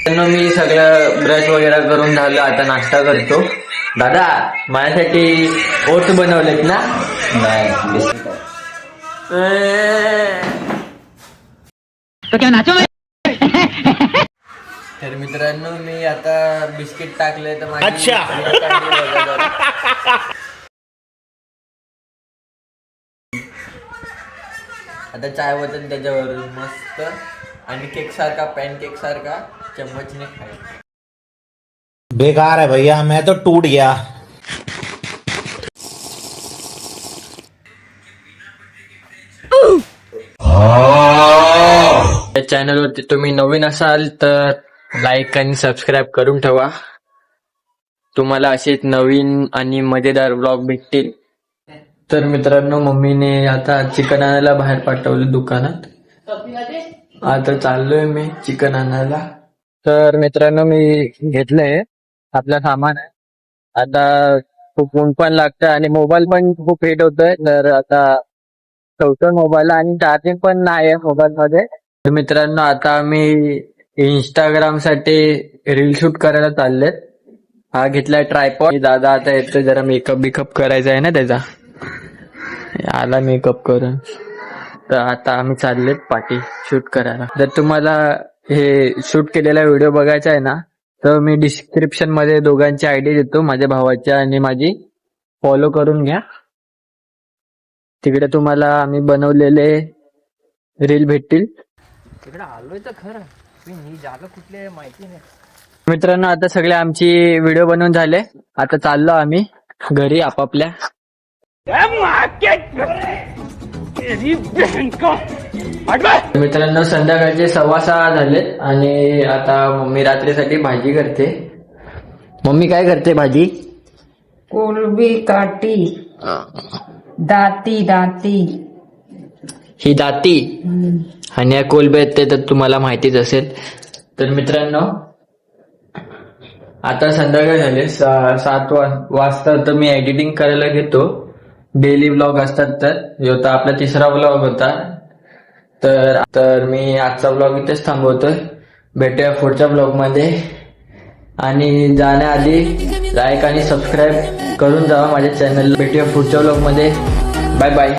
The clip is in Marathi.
तर मी सगळं ब्रश वगैरे करून झालं, आता नाश्ता करतो. दादा माझ्यासाठी ओट्स बनवलेत ना? नाही तर मित्रांनो मी आता बिस्किट टाकले तर माझी अच्छा. आता चाय वतन त्याच्यावर मस्त आणि केक सारखा पॅनकेक सारखा चम्मचने खायचा. बेकार है भैया, मैं तो टूट गया. या चॅनलवरती तुम्ही नवीन असाल तर लाईक आणि सबस्क्राईब करून ठेवा. तुम्हाला असेच नवीन आणि मजेदार व्लॉग भेटतील. तर मित्रांनो मम्मीने आता चिकन आणायला बाहेर पाठवलं दुकानात. आता चाललोय मी चिकन आणायला. तर मित्रांनो मी घेतलंय आपलं सामान आहे. आता खूप ऊन पण लागतं आणि मोबाईल पण खूप हिट होतोय. तर आता ठेवतो मोबाईल आणि चार्जिंग पण नाही आहे मोबाईल मध्ये. तर मित्रांनो आता आम्ही इंस्टाग्राम साठी रील शूट करायला चाललेत. हा घेतलाय ट्रायपॉड. दादा आता येतो, जरा मेकअप बिकअप करायचा आहे ना त्याचा. आला मेकअप करून. तर आता आम्ही चाललेत पार्टी शूट करायला. जर तुम्हाला हे शूट केलेला व्हिडिओ बघायचा आहे ना तर मी डिस्क्रिप्शन मध्ये दोघांची आयडी देतो, माझ्या भावाच्या आणि माझी. फॉलो करून घ्या. तिकडे तुम्हाला आम्ही बनवलेले रील भेटतील. तिकडे आलोय तर खरं, पण ही जागा कुठली आहे माहिती नाही. मित्रांनो आता सगळे आमची व्हिडिओ बनवून झाले. आता चाललो आम्ही घरी आपापल्या. मित्रांनो संध्याकाळचे 6:15 झालेत आणि आता मम्मी रात्रीसाठी भाजी करते. मम्मी काय करते भाजी? कोलबी काटी दाती ही दाती आणि या कोलबे आहेत ते तर तुम्हाला माहितीच असेल. तर मित्रांनो आता संध्याकाळ झाले 7 वाजता. तर मी एडिटिंग करायला घेतो. डेली व्लॉग असतात तर ह्यो तर आपला 3रा व्लॉग होता. तर मी आजचा व्लॉग इथेच थांबवतोय. भेटूया पुढच्या व्लॉग मध्ये. आणि जाण्याआधी लाईक आणि सबस्क्राईब करून जावा माझ्या चॅनलला. भेटूया पुढच्या व्लॉग मध्ये. Bye bye.